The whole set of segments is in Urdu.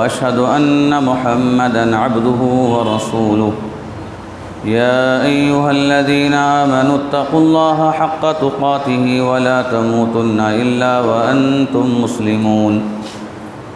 أشهد أن محمدًا عبده ورسوله يا أيها الذين آمنوا اتقوا الله حق تقاته ولا تموتن إلا وأنتم مسلمون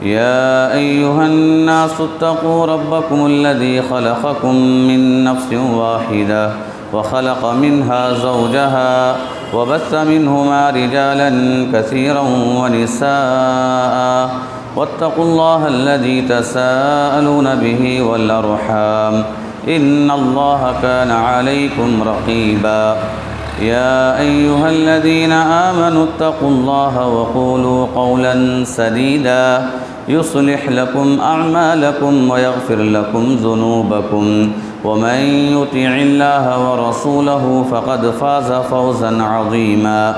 يا أيها الناس اتقوا ربكم الذي خلقكم من نفس واحدة وخلق منها زوجها وبث منهما رجالا كثيرا ونساء واتقوا الله الذي تساءلون به والأرحام إن الله كان عليكم رقيبا يا أيها الذين آمنوا اتقوا الله وقولوا قولا سديدا يصلح لكم أعمالكم ويغفر لكم ذنوبكم ومن يطع الله ورسوله فقد فاز فوزا عظيما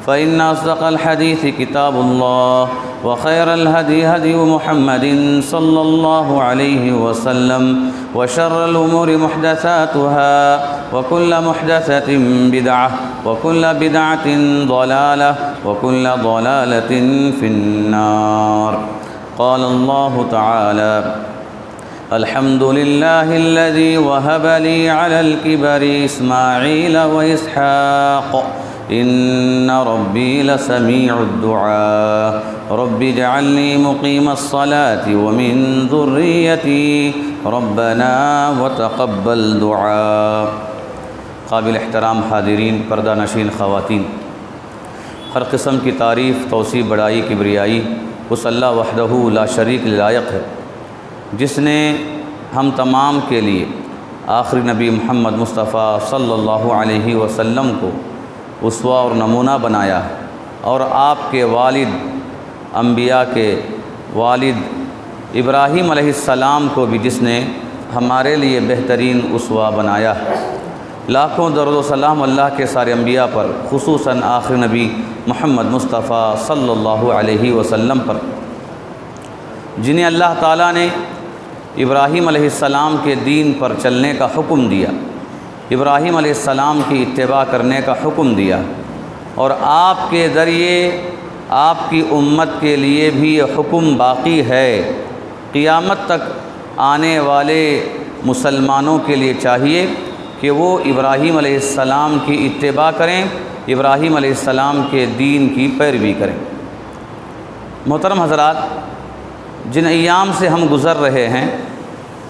فإن أصدق الحديث كتاب الله وخير الهدي هدي محمد صلى الله عليه وسلم وشر الأمور محدثاتها وكل محدثة بدعة وكل بدعة ضلالة وكل ضلالة في النار قال الله تعالى الحمد لله الذي وهب لي على الكبر إسماعيل وإسحاق إن ربي لسميع الدعاء رب اجعلني مقيم الصلاة ومن ذريتي ربنا وتقبل دعاء۔ قابل احترام حاضرین، پردہ نشین خواتین، ہر قسم کی تعریف، توصیف، بڑائی، کبریائی اس اللہ وحدہ لا شریک لائق ہے جس نے ہم تمام کے لیے آخری نبی محمد مصطفیٰ صلی اللہ علیہ وسلم کو اسوہ اور نمونہ بنایا، اور آپ کے والد انبیاء کے والد ابراہیم علیہ السلام کو بھی جس نے ہمارے لیے بہترین اسوہ بنایا۔ لاکھوں درود و سلام اللہ کے سارے انبیاء پر، خصوصاً آخری نبی محمد مصطفیٰ صلی اللہ علیہ وسلم پر، جنہیں اللہ تعالیٰ نے ابراہیم علیہ السلام کے دین پر چلنے کا حکم دیا، ابراہیم علیہ السلام کی اتباع کرنے کا حکم دیا، اور آپ کے ذریعے آپ کی امت کے لیے بھی یہ حکم باقی ہے۔ قیامت تک آنے والے مسلمانوں کے لیے چاہیے کہ وہ ابراہیم علیہ السلام کی اتباع کریں، ابراہیم علیہ السلام کے دین کی پیروی کریں۔ محترم حضرات، جن ایام سے ہم گزر رہے ہیں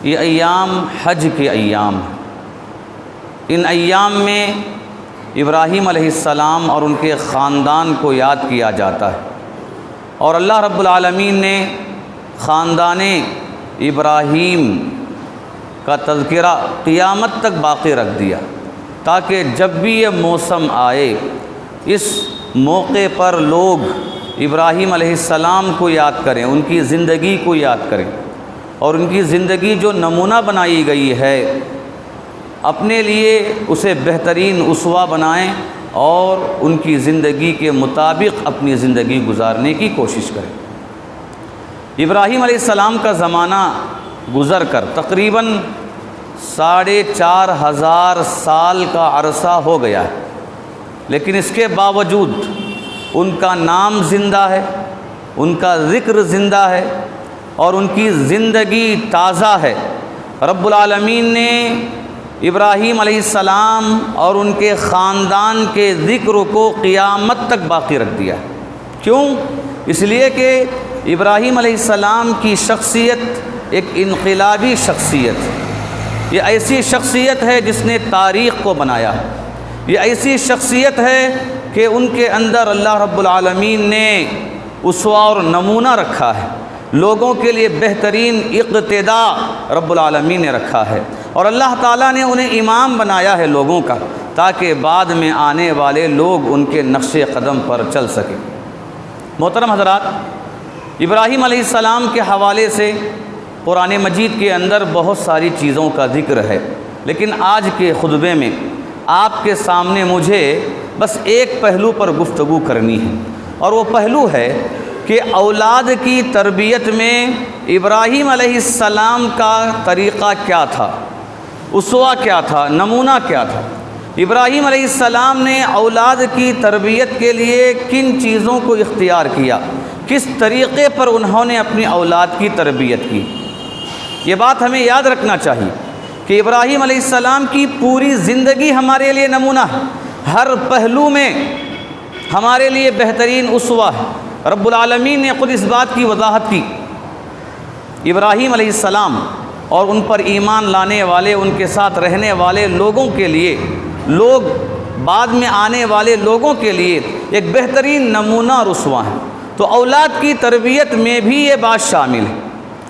یہ ایام حج کے ایام ہیں۔ ان ایام میں ابراہیم علیہ السلام اور ان کے خاندان کو یاد کیا جاتا ہے، اور اللہ رب العالمین نے خاندان ابراہیم کا تذکرہ قیامت تک باقی رکھ دیا، تاکہ جب بھی یہ موسم آئے اس موقع پر لوگ ابراہیم علیہ السلام کو یاد کریں، ان کی زندگی کو یاد کریں، اور ان کی زندگی جو نمونہ بنائی گئی ہے اپنے لیے اسے بہترین اسوہ بنائیں اور ان کی زندگی کے مطابق اپنی زندگی گزارنے کی کوشش کریں۔ ابراہیم علیہ السلام کا زمانہ گزر کر تقریباً 4500 سال کا عرصہ ہو گیا ہے، لیکن اس کے باوجود ان کا نام زندہ ہے، ان کا ذکر زندہ ہے، اور ان کی زندگی تازہ ہے۔ رب العالمین نے ابراہیم علیہ السلام اور ان کے خاندان کے ذکر کو قیامت تک باقی رکھ دیا۔ کیوں؟ اس لیے کہ ابراہیم علیہ السلام کی شخصیت ایک انقلابی شخصیت ہے۔ یہ ایسی شخصیت ہے جس نے تاریخ کو بنایا ہے، یہ ایسی شخصیت ہے کہ ان کے اندر اللہ رب العالمین نے اسوہ اور نمونہ رکھا ہے، لوگوں کے لیے بہترین اقتداء رب العالمین نے رکھا ہے، اور اللہ تعالیٰ نے انہیں امام بنایا ہے لوگوں کا، تاکہ بعد میں آنے والے لوگ ان کے نقش قدم پر چل سکیں۔ محترم حضرات، ابراہیم علیہ السلام کے حوالے سے قرآن مجید کے اندر بہت ساری چیزوں کا ذکر ہے، لیکن آج کے خطبے میں آپ کے سامنے مجھے بس ایک پہلو پر گفتگو کرنی ہے، اور وہ پہلو ہے کہ اولاد کی تربیت میں ابراہیم علیہ السلام کا طریقہ کیا تھا، اسوہ کیا تھا، نمونہ کیا تھا۔ ابراہیم علیہ السلام نے اولاد کی تربیت کے لیے کن چیزوں کو اختیار کیا، کس طریقے پر انہوں نے اپنی اولاد کی تربیت کی۔ یہ بات ہمیں یاد رکھنا چاہیے کہ ابراہیم علیہ السلام کی پوری زندگی ہمارے لیے نمونہ ہے، ہر پہلو میں ہمارے لیے بہترین اسوہ ہے۔ رب العالمین نے خود اس بات کی وضاحت کی۔ ابراہیم علیہ السلام اور ان پر ایمان لانے والے، ان کے ساتھ رہنے والے لوگوں کے لیے، لوگ بعد میں آنے والے لوگوں کے لیے ایک بہترین نمونہ اور اسوہ ہے۔ تو اولاد کی تربیت میں بھی یہ بات شامل ہے۔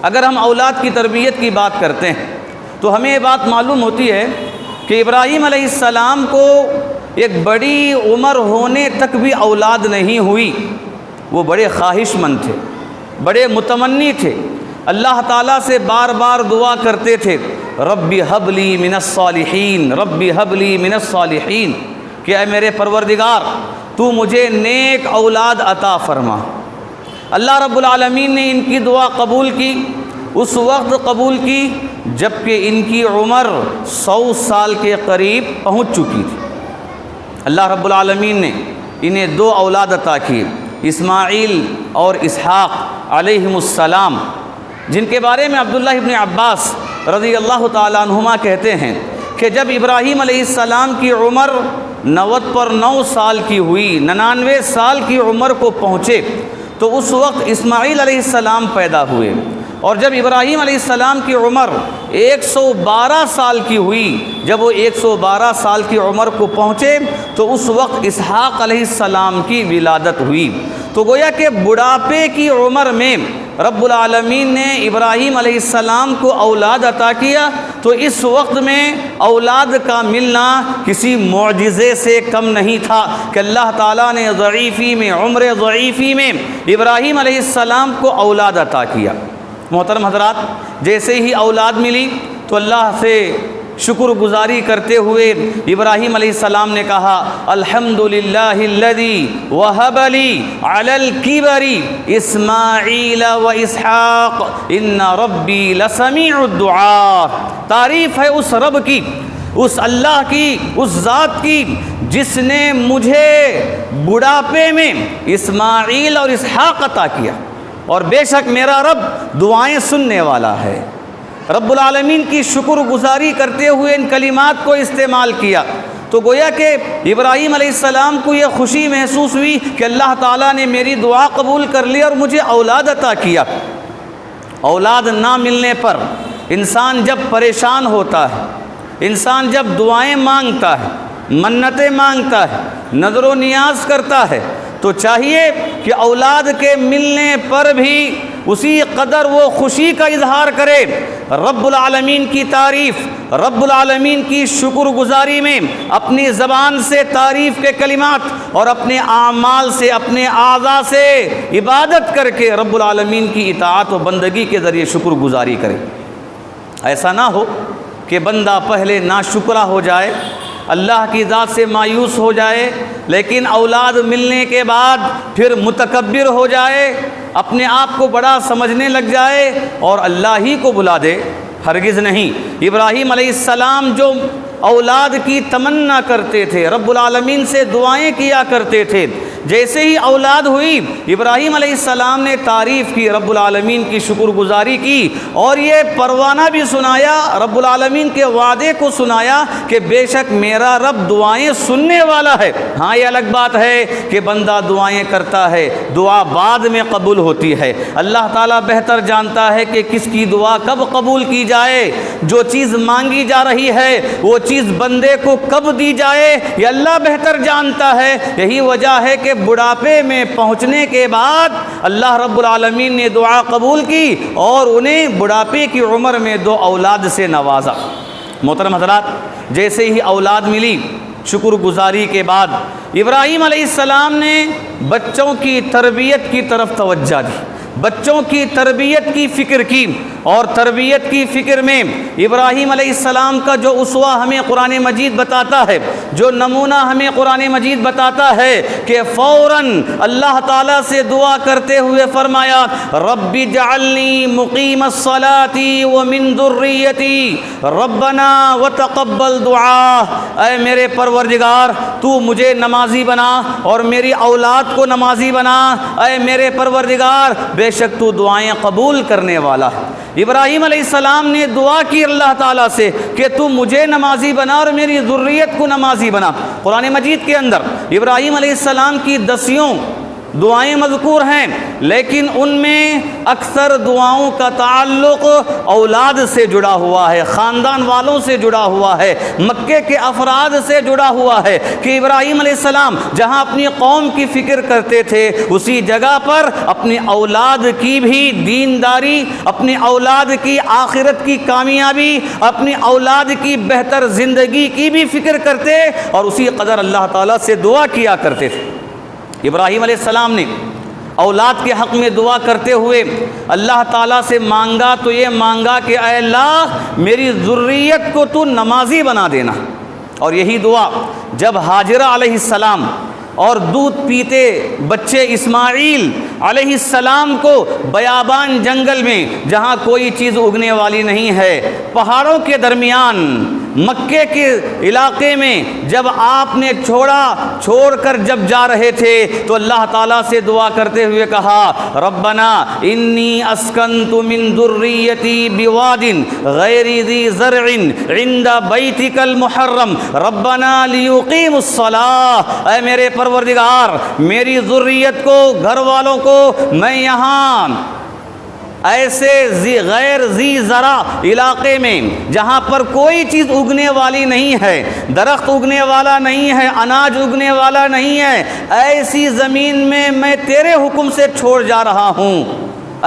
اگر ہم اولاد کی تربیت کی بات کرتے ہیں تو ہمیں یہ بات معلوم ہوتی ہے کہ ابراہیم علیہ السلام کو ایک بڑی عمر ہونے تک بھی اولاد نہیں ہوئی۔ وہ بڑے خواہش مند تھے، بڑے متمنی تھے، اللہ تعالیٰ سے بار بار دعا کرتے تھے، رب ہب لی من الصالحین، رب ہب لی من الصالحین، کہ اے میرے پروردگار تو مجھے نیک اولاد عطا فرما۔ اللہ رب العالمین نے ان کی دعا قبول کی، اس وقت قبول کی جب کہ ان کی عمر 100 سال کے قریب پہنچ چکی تھی۔ اللہ رب العالمین نے انہیں 2 اولاد عطا کی، اسماعیل اور اسحاق علیہم السلام، جن کے بارے میں عبداللہ ابن عباس رضی اللہ تعالیٰ عنہما کہتے ہیں کہ جب ابراہیم علیہ السلام کی عمر 90 پر 9 سال کی ہوئی، 99 سال کی عمر کو پہنچے تو اس وقت اسماعیل علیہ السلام پیدا ہوئے، اور جب ابراہیم علیہ السلام کی عمر 112 سال کی ہوئی، جب وہ 112 سال کی عمر کو پہنچے تو اس وقت اسحاق علیہ السلام کی ولادت ہوئی۔ تو گویا کہ بڑھاپے کی عمر میں رب العالمین نے ابراہیم علیہ السلام کو اولاد عطا کیا، تو اس وقت میں اولاد کا ملنا کسی معجزے سے کم نہیں تھا کہ اللہ تعالیٰ نے ضعیفی میں، عمر ضعیفی میں ابراہیم علیہ السلام کو اولاد عطا کیا۔ محترم حضرات، جیسے ہی اولاد ملی تو اللہ سے شکر گزاری کرتے ہوئے ابراہیم علیہ السلام نے کہا، الحمدللہ الذی وہب لی علی الکبر اسماعیل و اسحاق ان ربی لسمیع الدعاء۔ تعریف ہے اس رب کی، اس اللہ کی، اس ذات کی جس نے مجھے بڑھاپے میں اسماعیل اور اسحاق عطا کیا، اور بے شک میرا رب دعائیں سننے والا ہے۔ رب العالمین کی شکر گزاری کرتے ہوئے ان کلمات کو استعمال کیا، تو گویا کہ ابراہیم علیہ السلام کو یہ خوشی محسوس ہوئی کہ اللہ تعالیٰ نے میری دعا قبول کر لی اور مجھے اولاد عطا کیا۔ اولاد نہ ملنے پر انسان جب پریشان ہوتا ہے، انسان جب دعائیں مانگتا ہے، منتیں مانگتا ہے، نظر و نیاز کرتا ہے، تو چاہیے کہ اولاد کے ملنے پر بھی اسی قدر وہ خوشی کا اظہار کرے، رب العالمین کی تعریف، رب العالمین کی شکر گزاری میں اپنی زبان سے تعریف کے کلمات اور اپنے اعمال سے، اپنے اعضاء سے عبادت کر کے رب العالمین کی اطاعت و بندگی کے ذریعے شکر گزاری کرے۔ ایسا نہ ہو کہ بندہ پہلے ناشکرا ہو جائے، اللہ کی ذات سے مایوس ہو جائے، لیکن اولاد ملنے کے بعد پھر متکبر ہو جائے، اپنے آپ کو بڑا سمجھنے لگ جائے اور اللہ ہی کو بھلا دے۔ ہرگز نہیں۔ ابراہیم علیہ السلام جو اولاد کی تمنا کرتے تھے، رب العالمین سے دعائیں کیا کرتے تھے، جیسے ہی اولاد ہوئی ابراہیم علیہ السلام نے تعریف کی، رب العالمین کی شکر گزاری کی، اور یہ پروانہ بھی سنایا، رب العالمین کے وعدے کو سنایا کہ بے شک میرا رب دعائیں سننے والا ہے۔ ہاں، یہ الگ بات ہے کہ بندہ دعائیں کرتا ہے، دعا بعد میں قبول ہوتی ہے۔ اللہ تعالیٰ بہتر جانتا ہے کہ کس کی دعا کب قبول کی جائے، جو چیز مانگی جا رہی ہے وہ چیز بندے کو کب دی جائے، یہ اللہ بہتر جانتا ہے۔ یہی وجہ ہے کہ بڑھاپے میں پہنچنے کے بعد اللہ رب العالمین نے دعا قبول کی اور انہیں بڑھاپے کی عمر میں 2 اولاد سے نوازا۔ محترم حضرات، جیسے ہی اولاد ملی، شکر گزاری کے بعد ابراہیم علیہ السلام نے بچوں کی تربیت کی طرف توجہ دی۔ بچوں کی تربیت کی فکر کی، اور تربیت کی فکر میں ابراہیم علیہ السلام کا جو اسوہ ہمیں قرآن مجید بتاتا ہے، جو نمونہ ہمیں قرآن مجید بتاتا ہے کہ فوراً اللہ تعالیٰ سے دعا کرتے ہوئے فرمایا رب اجعلنی مقیم الصلاۃ ومن ذریتی ربنا وتقبل دعا، اے میرے پروردگار تو مجھے نمازی بنا اور میری اولاد کو نمازی بنا، اے میرے پروردگار بے شک تو دعائیں قبول کرنے والا ہے۔ ابراہیم علیہ السلام نے دعا کی اللہ تعالیٰ سے کہ تو مجھے نمازی بنا اور میری ذریت کو نمازی بنا۔ قرآن مجید کے اندر ابراہیم علیہ السلام کی 10 دعائیں مذکور ہیں، لیکن ان میں اکثر دعاؤں کا تعلق اولاد سے جڑا ہوا ہے، خاندان والوں سے جڑا ہوا ہے، مکے کے افراد سے جڑا ہوا ہے کہ ابراہیم علیہ السلام جہاں اپنی قوم کی فکر کرتے تھے اسی جگہ پر اپنی اولاد کی بھی دینداری، اپنی اولاد کی آخرت کی کامیابی، اپنی اولاد کی بہتر زندگی کی بھی فکر کرتے اور اسی قدر اللہ تعالیٰ سے دعا کیا کرتے تھے۔ ابراہیم علیہ السلام نے اولاد کے حق میں دعا کرتے ہوئے اللہ تعالیٰ سے مانگا تو یہ مانگا کہ اے اللہ میری ذریت کو تو نمازی بنا دینا، اور یہی دعا جب ہاجرہ علیہ السلام اور دودھ پیتے بچے اسماعیل علیہ السلام کو بیابان جنگل میں جہاں کوئی چیز اگنے والی نہیں ہے، پہاڑوں کے درمیان مکے کے علاقے میں جب آپ نے چھوڑ کر جب جا رہے تھے تو اللہ تعالیٰ سے دعا کرتے ہوئے کہا ربنا انی اسکنت من ذریتی بواد غیر ذی زرع عند بیتک المحرم ربنا لیقیموا الصلاۃ، اے میرے پروردگار میری ذریت کو، گھر والوں کو میں یہاں ایسے غیر ذی زرع علاقے میں جہاں پر کوئی چیز اگنے والی نہیں ہے، درخت اگنے والا نہیں ہے، اناج اگنے والا نہیں ہے، ایسی زمین میں میں تیرے حکم سے چھوڑ جا رہا ہوں،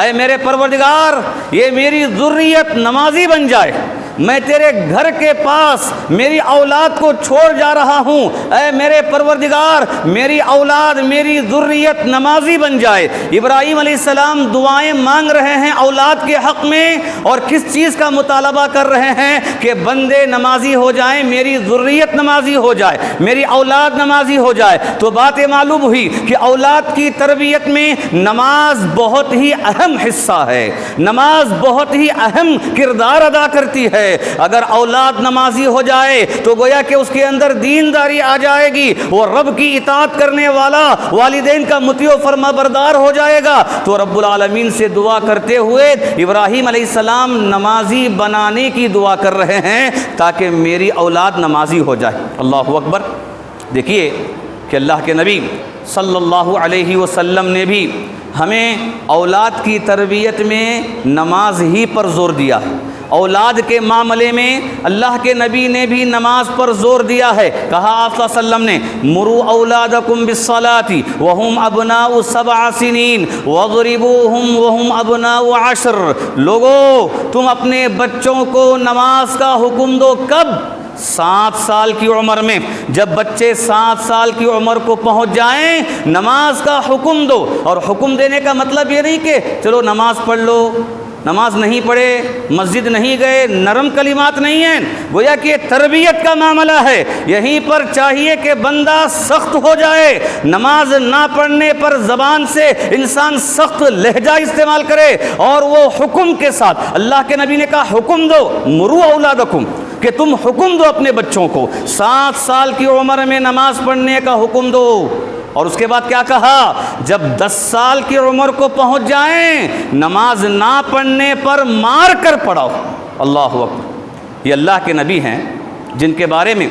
اے میرے پروردگار یہ میری ذریت نمازی بن جائے، میں تیرے گھر کے پاس میری اولاد کو چھوڑ جا رہا ہوں، اے میرے پروردگار میری اولاد میری ذریت نمازی بن جائے۔ ابراہیم علیہ السلام دعائیں مانگ رہے ہیں اولاد کے حق میں، اور کس چیز کا مطالبہ کر رہے ہیں کہ بندے نمازی ہو جائیں، میری ذریت نمازی ہو جائے، میری اولاد نمازی ہو جائے۔ تو بات معلوم ہوئی کہ اولاد کی تربیت میں نماز بہت ہی اہم حصہ ہے، نماز بہت ہی اہم کردار ادا کرتی ہے۔ اگر اولاد نمازی ہو جائے تو گویا کہ اس کے اندر دینداری آ جائے گی، وہ رب کی اطاعت کرنے والا، والدین کا مطیع و فرما بردار ہو جائے گا۔ تو رب العالمین سے دعا کرتے ہوئے ابراہیم علیہ السلام نمازی بنانے کی دعا کر رہے ہیں تاکہ میری اولاد نمازی ہو جائے۔ اللہ اکبر۔ دیکھیے کہ اللہ کے نبی صلی اللہ علیہ وسلم نے بھی ہمیں اولاد کی تربیت میں نماز ہی پر زور دیا ہے۔ اولاد کے معاملے میں اللہ کے نبی نے بھی نماز پر زور دیا ہے۔ کہا آپ صلی اللہ علیہ وسلم نے مروا اولادکم بالصلاۃ وهم ابناء 7 سنین واضربوهم وهم ابناء 10۔ لوگو تم اپنے بچوں کو نماز کا حکم دو، کب؟ 7 سال کی عمر میں۔ جب بچے 7 سال کی عمر کو پہنچ جائیں نماز کا حکم دو، اور حکم دینے کا مطلب یہ نہیں کہ چلو نماز پڑھ لو، نماز نہیں پڑھے، مسجد نہیں گئے، نرم کلمات نہیں ہیں، گویا کہ تربیت کا معاملہ ہے۔ یہیں پر چاہیے کہ بندہ سخت ہو جائے، نماز نہ پڑھنے پر زبان سے انسان سخت لہجہ استعمال کرے، اور وہ حکم کے ساتھ اللہ کے نبی نے کہا حکم دو، مروا اولادکم، کہ تم حکم دو اپنے بچوں کو، 7 سال کی عمر میں نماز پڑھنے کا حکم دو۔ اور اس کے بعد کیا کہا؟ جب 10 سال کی عمر کو پہنچ جائیں نماز نہ پڑھنے پر مار کر پڑھاؤ۔ اللہ اکبر۔ یہ اللہ کے نبی ہیں جن کے بارے میں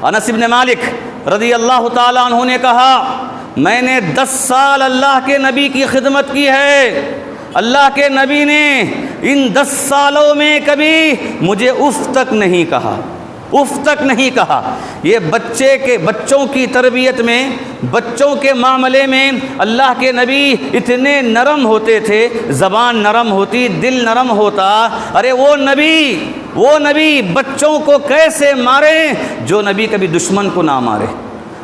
انس بن مالک رضی اللہ تعالیٰ عنہ نے کہا میں نے 10 سال اللہ کے نبی کی خدمت کی ہے، اللہ کے نبی نے ان 10 سالوں میں کبھی مجھے اف تک نہیں کہا، اف تک نہیں کہا۔ یہ بچوں کی تربیت میں، بچوں کے معاملے میں اللہ کے نبی اتنے نرم ہوتے تھے، زبان نرم ہوتی، دل نرم ہوتا۔ ارے وہ نبی بچوں کو کیسے مارے جو نبی کبھی دشمن کو نہ مارے،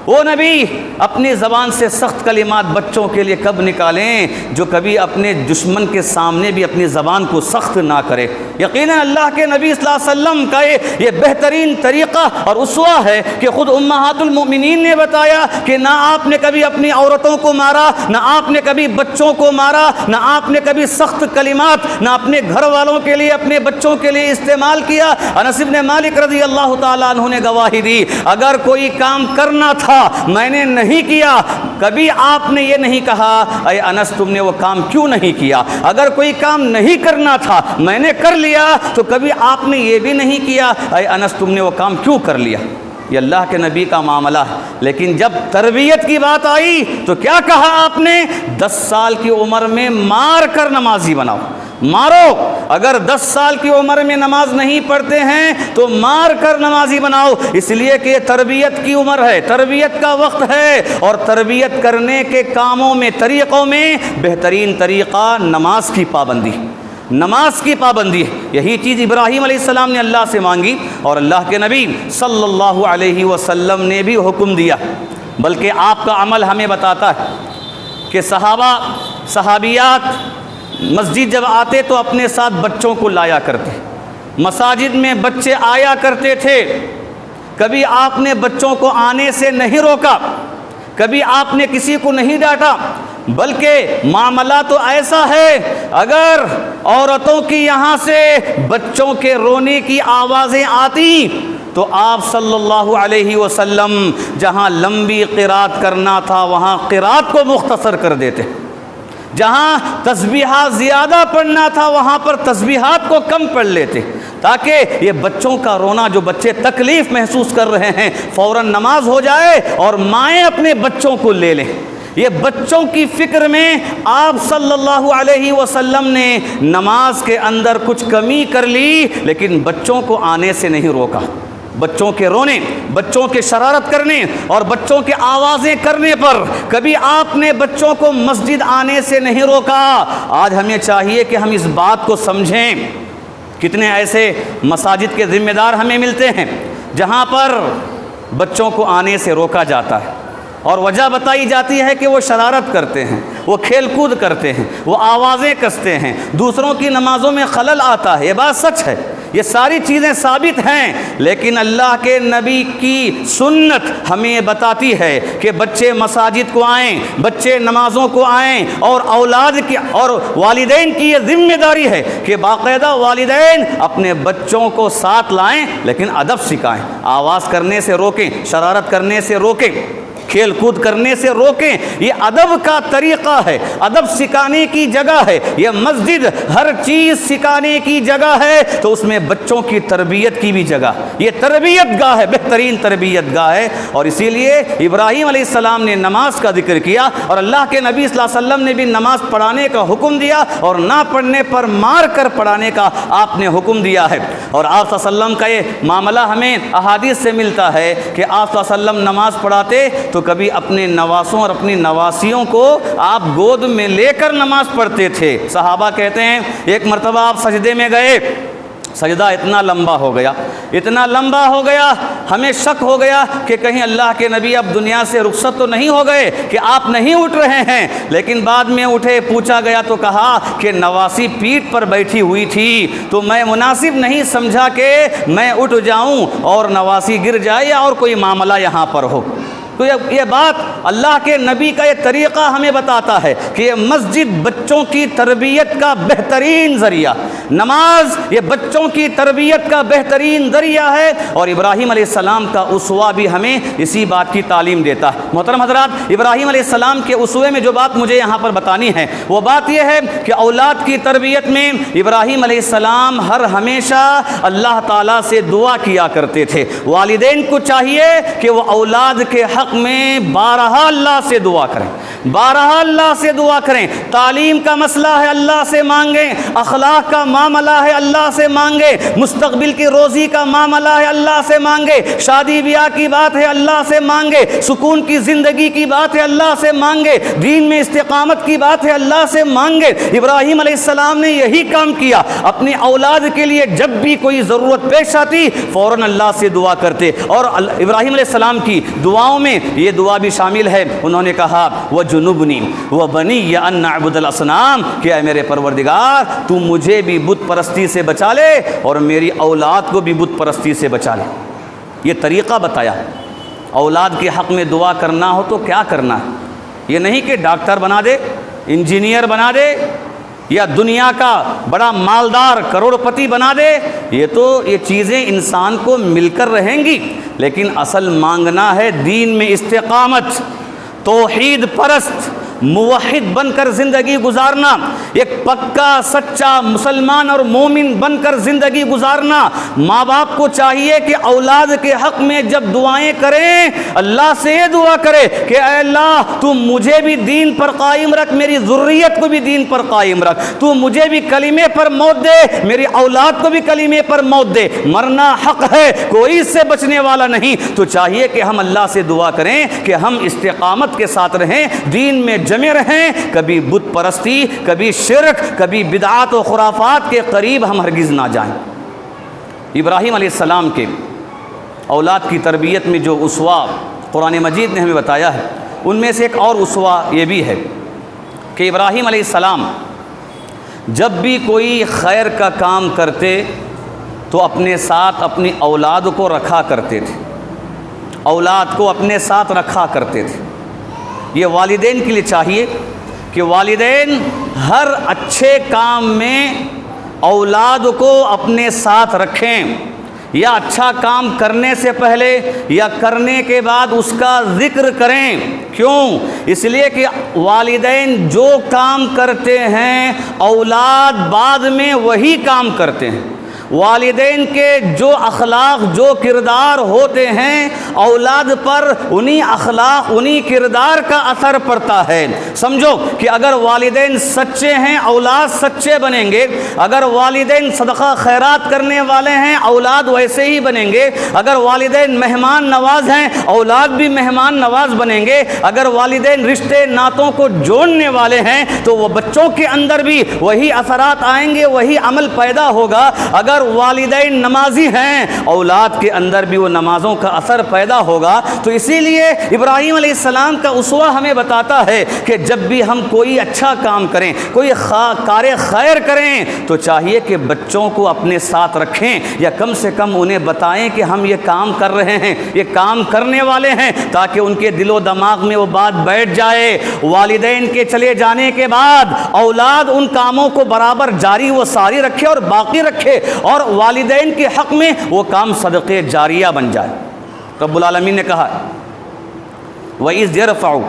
وہ نبی اپنی زبان سے سخت کلمات بچوں کے لیے کب نکالیں جو کبھی اپنے دشمن کے سامنے بھی اپنی زبان کو سخت نہ کرے۔ یقیناً اللہ کے نبی صلی اللہ علیہ وسلم کا یہ بہترین طریقہ اور اسوہ ہے کہ خود امہات المؤمنین نے بتایا کہ نہ آپ نے کبھی اپنی عورتوں کو مارا، نہ آپ نے کبھی بچوں کو مارا، نہ آپ نے کبھی سخت کلمات نہ اپنے گھر والوں کے لیے اپنے بچوں کے لیے استعمال کیا۔ انس بن مالک رضی اللہ تعالیٰ عنہ نے گواہی دی، اگر کوئی کام کرنا تھا میں نے نہیں کیا، کبھی آپ نے یہ نہیں کہا اے انس تم نے وہ کام کیوں نہیں کیا۔ اگر کوئی کام نہیں کرنا تھا میں نے کر لیا تو کبھی آپ نے یہ بھی نہیں کیا اے انس تم نے وہ کام کیوں کر لیا۔ یہ اللہ کے نبی کا معاملہ ہے۔ لیکن جب تربیت کی بات آئی تو کیا کہا آپ نے؟ 10 سال کی عمر میں مار کر نمازی بناؤ، مارو۔ اگر 10 سال کی عمر میں نماز نہیں پڑھتے ہیں تو مار کر نمازی بناؤ، اس لیے کہ یہ تربیت کی عمر ہے، تربیت کا وقت ہے، اور تربیت کرنے کے کاموں میں طریقوں میں بہترین طریقہ نماز کی پابندی، نماز کی پابندی ہے۔ یہی چیز ابراہیم علیہ السلام نے اللہ سے مانگی اور اللہ کے نبی صلی اللہ علیہ وسلم نے بھی حکم دیا۔ بلکہ آپ کا عمل ہمیں بتاتا ہے کہ صحابہ صحابیات مسجد جب آتے تو اپنے ساتھ بچوں کو لایا کرتے، مساجد میں بچے آیا کرتے تھے، کبھی آپ نے بچوں کو آنے سے نہیں روکا، کبھی آپ نے کسی کو نہیں ڈانٹا، بلکہ معاملہ تو ایسا ہے اگر عورتوں کی یہاں سے بچوں کے رونے کی آوازیں آتی تو آپ صلی اللہ علیہ وسلم جہاں لمبی قرات کرنا تھا وہاں قرات کو مختصر کر دیتے، جہاں تسبیحات زیادہ پڑھنا تھا وہاں پر تسبیحات کو کم پڑھ لیتے، تاکہ یہ بچوں کا رونا، جو بچے تکلیف محسوس کر رہے ہیں، فوراً نماز ہو جائے اور مائیں اپنے بچوں کو لے لیں۔ یہ بچوں کی فکر میں آپ صلی اللہ علیہ وسلم نے نماز کے اندر کچھ کمی کر لی، لیکن بچوں کو آنے سے نہیں روکا۔ بچوں کے رونے، بچوں کے شرارت کرنے اور بچوں کے آوازیں کرنے پر کبھی آپ نے بچوں کو مسجد آنے سے نہیں روکا۔ آج ہمیں چاہیے کہ ہم اس بات کو سمجھیں۔ کتنے ایسے مساجد کے ذمہ دار ہمیں ملتے ہیں جہاں پر بچوں کو آنے سے روکا جاتا ہے، اور وجہ بتائی جاتی ہے کہ وہ شرارت کرتے ہیں، وہ کھیل کود کرتے ہیں، وہ آوازیں کستے ہیں، دوسروں کی نمازوں میں خلل آتا ہے۔ یہ بات سچ ہے، یہ ساری چیزیں ثابت ہیں، لیکن اللہ کے نبی کی سنت ہمیں بتاتی ہے کہ بچے مساجد کو آئیں، بچے نمازوں کو آئیں، اور اولاد کی اور والدین کی یہ ذمہ داری ہے کہ باقاعدہ والدین اپنے بچوں کو ساتھ لائیں، لیکن ادب سکھائیں، آواز کرنے سے روکیں، شرارت کرنے سے روکیں، کھیل کود کرنے سے روکیں۔ یہ ادب کا طریقہ ہے، ادب سکھانے کی جگہ ہے۔ یہ مسجد ہر چیز سکھانے کی جگہ ہے تو اس میں بچوں کی تربیت کی بھی جگہ، یہ تربیت گاہ ہے، بہترین تربیت گاہ ہے۔ اور اسی لیے ابراہیم علیہ السلام نے نماز کا ذکر کیا، اور اللہ کے نبی صلی اللہ علیہ وسلم نے بھی نماز پڑھانے کا حکم دیا، اور نہ پڑھنے پر مار کر پڑھانے کا آپ نے حکم دیا ہے۔ اور آپ صلی اللہ علیہ وسلم کا یہ معاملہ ہمیں احادیث سے ملتا ہے کہ آپ صلی اللہ علیہ وسلم نماز پڑھاتے تو کبھی اپنے نواسوں اور اپنی نواسیوں کو آپ گود میں لے کر نماز پڑھتے تھے۔ صحابہ کہتے ہیں ایک مرتبہ آپ سجدے میں گئے، سجدہ اتنا لمبا ہو گیا، اتنا لمبا ہو گیا، ہمیں شک ہو گیا کہ کہیں اللہ کے نبی اب دنیا سے رخصت تو نہیں ہو گئے کہ آپ نہیں اٹھ رہے ہیں۔ لیکن بعد میں اٹھے، پوچھا گیا تو کہا کہ نواسی پیٹھ پر بیٹھی ہوئی تھی تو میں مناسب نہیں سمجھا کہ میں اٹھ جاؤں اور نواسی گر جائے یا اور کوئی معاملہ یہاں پر ہو۔ تو یہ بات اللہ کے نبی کا یہ طریقہ ہمیں بتاتا ہے کہ یہ مسجد بچوں کی تربیت کا بہترین ذریعہ، نماز یہ بچوں کی تربیت کا بہترین ذریعہ ہے۔ اور ابراہیم علیہ السلام کا اسوہ بھی ہمیں اسی بات کی تعلیم دیتا ہے۔ محترم حضرات، ابراہیم علیہ السلام کے اسوے میں جو بات مجھے یہاں پر بتانی ہے وہ بات یہ ہے کہ اولاد کی تربیت میں ابراہیم علیہ السلام ہمیشہ اللہ تعالیٰ سے دعا کیا کرتے تھے۔ والدین کو چاہیے کہ وہ اولاد کے حق میں بارہا اللہ سے دعا کریں، بارہا اللہ سے دعا کریں. تعلیم کا مسئلہ ہے اللہ سے مانگیں, اخلاق کا معاملہ ہے اللہ سے مانگیں, مستقبل کی روزی کا معاملہ ہے اللہ سے مانگے, شادی بیاہ کی بات ہے اللہ سے مانگے, سکون کی زندگی کی بات ہے اللہ سے مانگے, دین میں استقامت کی بات ہے اللہ سے مانگے. ابراہیم علیہ السلام نے یہی کام کیا. اپنی اولاد کے لیے جب بھی کوئی ضرورت پیش آتی فوراً اللہ سے دعا کرتے. اور ابراہیم علیہ السلام کی دعاؤں میں یہ دعا بھی شامل ہے. انہوں نے کہا وَجُنُبْنِي وَبَنِيَّ أَن نَّعْبُدَ الْأَصْنَامَ, کہ اے میرے پروردگار تو مجھے بھی بت پرستی سے بچا لے اور میری اولاد کو بھی بت پرستی سے بچا لے. یہ طریقہ بتایا. اولاد کے حق میں دعا کرنا ہو تو کیا کرنا ہے. یہ نہیں کہ ڈاکٹر بنا دے, انجینئر بنا دے, یا دنیا کا بڑا مالدار کروڑ پتی بنا دے. یہ چیزیں انسان کو مل کر رہیں گی, لیکن اصل مانگنا ہے دین میں استقامت, توحید پرست, موحد بن کر زندگی گزارنا, ایک پکا سچا مسلمان اور مومن بن کر زندگی گزارنا. ماں باپ کو چاہیے کہ اولاد کے حق میں جب دعائیں کریں اللہ سے یہ دعا کرے کہ اے اللہ تو مجھے بھی دین پر قائم رکھ, میری ذریت کو بھی دین پر قائم رکھ, تو مجھے بھی کلمے پر موت دے, میری اولاد کو بھی کلمے پر موت دے. مرنا حق ہے, کوئی اس سے بچنے والا نہیں. تو چاہیے کہ ہم اللہ سے دعا کریں کہ ہم استقامت کے ساتھ رہیں, دین میں جمے رہیں, کبھی بت پرستی, کبھی شرک, کبھی بدعات و خرافات کے قریب ہم ہرگز نہ جائیں. ابراہیم علیہ السلام کے اولاد کی تربیت میں جو اسوہ قرآن مجید نے ہمیں بتایا ہے, ان میں سے ایک اور اسوہ یہ بھی ہے کہ ابراہیم علیہ السلام جب بھی کوئی خیر کا کام کرتے تو اپنے ساتھ اپنی اولاد کو رکھا کرتے تھے, اولاد کو اپنے ساتھ رکھا کرتے تھے. یہ والدین کے لیے چاہیے کہ والدین ہر اچھے کام میں اولاد کو اپنے ساتھ رکھیں, یا اچھا کام کرنے سے پہلے یا کرنے کے بعد اس کا ذکر کریں. کیوں؟ اس لیے کہ والدین جو کام کرتے ہیں اولاد بعد میں وہی کام کرتے ہیں. والدین کے جو اخلاق جو کردار ہوتے ہیں اولاد پر انہی اخلاق انہی کردار کا اثر پڑتا ہے. سمجھو کہ اگر والدین سچے ہیں اولاد سچے بنیں گے, اگر والدین صدقہ خیرات کرنے والے ہیں اولاد ویسے ہی بنیں گے, اگر والدین مہمان نواز ہیں اولاد بھی مہمان نواز بنیں گے, اگر والدین رشتے ناتوں کو جوڑنے والے ہیں تو وہ بچوں کے اندر بھی وہی اثرات آئیں گے, وہی عمل پیدا ہوگا. اگر والدین نمازی ہیں اولاد کے اندر بھی وہ نمازوں کا اثر پیدا ہوگا. تو اسی لیے ابراہیم علیہ السلام کا اسوہ ہمیں بتاتا ہے کہ جب بھی ہم کوئی اچھا کام کریں, کوئی کار خیر کریں, تو چاہیے کہ بچوں کو اپنے ساتھ رکھیں, یا کم سے کم انہیں بتائیں کہ ہم یہ کام کر رہے ہیں, یہ کام کرنے والے ہیں, تاکہ ان کے دل و دماغ میں وہ بات بیٹھ جائے. والدین کے چلے جانے کے بعد اولاد ان کاموں کو برابر جاری و ساری رکھے اور باقی رکھے, اور والدین کے حق میں وہ کام صدقے جاریہ بن جائے. رب العالمین نے کہا وَإِذْ يَرْفَعُ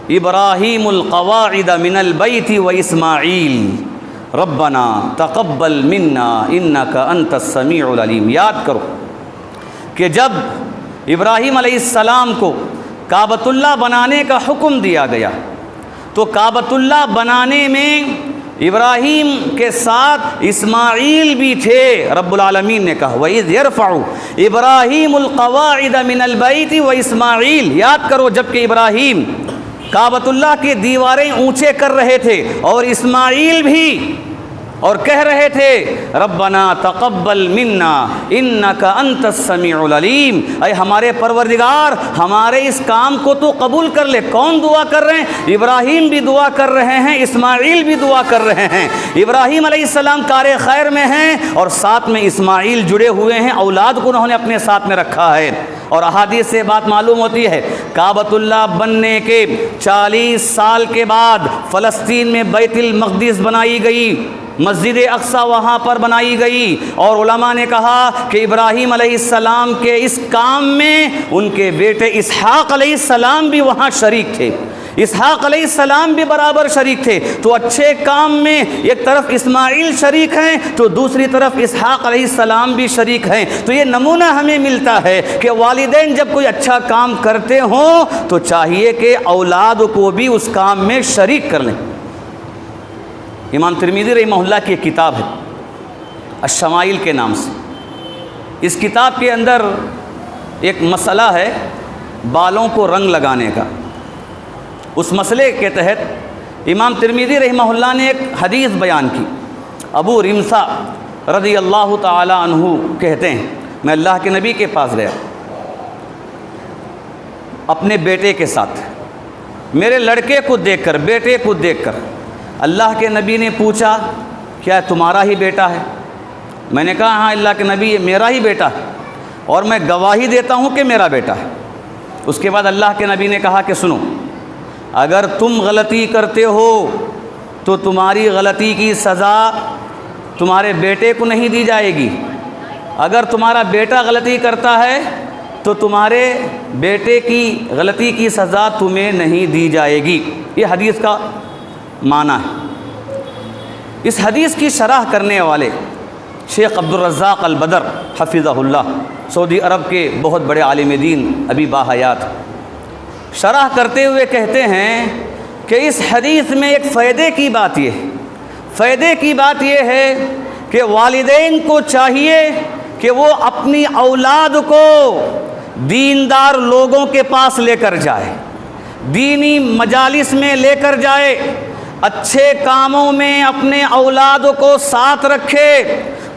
إِبْرَاهِيمُ الْقَوَاعِدَ مِنَ الْبَيْتِ وَإِسْمَاعِيلُ رَبَّنَا تَقَبَّلْ مِنَّا إِنَّكَ أَنْتَ السَّمِيعُ الْعَلِيمُ. یاد کرو کہ جب ابراہیم علیہ السلام کو کعبۃ اللہ بنانے کا حکم دیا گیا تو کعبۃ اللہ بنانے میں ابراہیم کے ساتھ اسماعیل بھی تھے. رب العالمین نے کہا وَإِذْ يَرْفَعُ إِبْرَاهِيمُ الْقَوَاعِدَ مِنَ الْبَيْتِ وَإِسْمَاعِيلُ. یاد کرو جب کہ ابراہیم کعبۃ اللہ کی دیواریں اونچے کر رہے تھے اور اسماعیل بھی, اور کہہ رہے تھے ربنا تقبل منا انک انت السمیع العلیم, اے ہمارے پروردگار ہمارے اس کام کو تو قبول کر لے. کون دعا کر رہے ہیں؟ ابراہیم بھی دعا کر رہے ہیں, اسماعیل بھی دعا کر رہے ہیں. ابراہیم علیہ السلام کار خیر میں ہیں اور ساتھ میں اسماعیل جڑے ہوئے ہیں, اولاد کو انہوں نے اپنے ساتھ میں رکھا ہے. اور احادیث سے بات معلوم ہوتی ہے کعبۃ اللہ بننے کے 40 سال کے بعد فلسطین میں بیت المقدس بنائی گئی, مسجد اقصی وہاں پر بنائی گئی. اور علماء نے کہا کہ ابراہیم علیہ السلام کے اس کام میں ان کے بیٹے اسحاق علیہ السلام بھی وہاں شریک تھے. اسحاق علیہ السلام بھی برابر شریک تھے، تو اچھے کام میں ایک طرف اسماعیل شریک ہیں تو دوسری طرف اسحاق علیہ السلام بھی شریک ہیں۔ تو یہ نمونہ ہمیں ملتا ہے کہ والدین جب کوئی اچھا کام کرتے ہوں تو چاہیے کہ اولاد کو بھی اس کام میں شریک کر لیں۔ امام ترمذی رحمہ اللہ کی ایک کتاب ہے الشمائل کے نام سے، اس کتاب کے اندر ایک مسئلہ ہے بالوں کو رنگ لگانے کا۔ اس مسئلے کے تحت امام ترمذی رحمہ اللہ نے ایک حدیث بیان کی۔ ابو رمسا رضی اللہ تعالی عنہ کہتے ہیں میں اللہ کے نبی کے پاس گیا اپنے بیٹے کے ساتھ، میرے لڑکے کو دیکھ کر، بیٹے کو دیکھ کر اللہ کے نبی نے پوچھا کیا تمہارا ہی بیٹا ہے؟ میں نے کہا ہاں اللہ کے نبی یہ میرا ہی بیٹا ہے اور میں گواہی دیتا ہوں کہ میرا بیٹا ہے۔ اس کے بعد اللہ کے نبی نے کہا کہ سنو، اگر تم غلطی کرتے ہو تو تمہاری غلطی کی سزا تمہارے بیٹے کو نہیں دی جائے گی، اگر تمہارا بیٹا غلطی کرتا ہے تو تمہارے بیٹے کی غلطی کی سزا تمہیں نہیں دی جائے گی۔ یہ حدیث کا معنی ہے۔ اس حدیث کی شرح کرنے والے شیخ عبدالرزاق البدر حفظہ اللہ سعودی عرب کے بہت بڑے عالم دین ابھی باحیات، شرح کرتے ہوئے کہتے ہیں کہ اس حدیث میں ایک فائدے کی بات یہ ہے کہ والدین کو چاہیے کہ وہ اپنی اولاد کو دیندار لوگوں کے پاس لے کر جائے، دینی مجالس میں لے کر جائے، اچھے کاموں میں اپنے اولاد کو ساتھ رکھے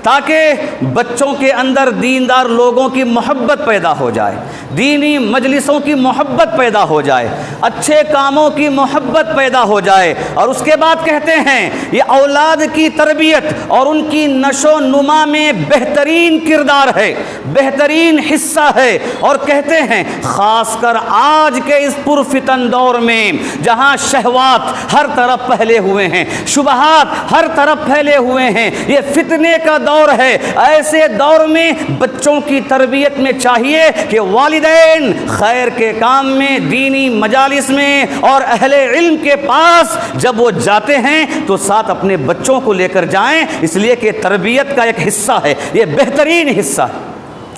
تاکہ بچوں کے اندر دیندار لوگوں کی محبت پیدا ہو جائے، دینی مجلسوں کی محبت پیدا ہو جائے، اچھے کاموں کی محبت پیدا ہو جائے۔ اور اس کے بعد کہتے ہیں یہ اولاد کی تربیت اور ان کی نشو و نما میں بہترین کردار ہے، بہترین حصہ ہے۔ اور کہتے ہیں خاص کر آج کے اس پرفتن دور میں جہاں شہوات ہر طرف پھیلے ہوئے ہیں، شبہات ہر طرف پھیلے ہوئے ہیں، یہ فتنے کا دور ہے، ایسے دور میں بچوں کی تربیت میں چاہیے کہ والدین خیر کے کام میں، دینی مجالس میں اور اہل علم کے پاس جب وہ جاتے ہیں تو ساتھ اپنے بچوں کو لے کر جائیں، اس لیے کہ تربیت کا ایک حصہ ہے، یہ بہترین حصہ ہے۔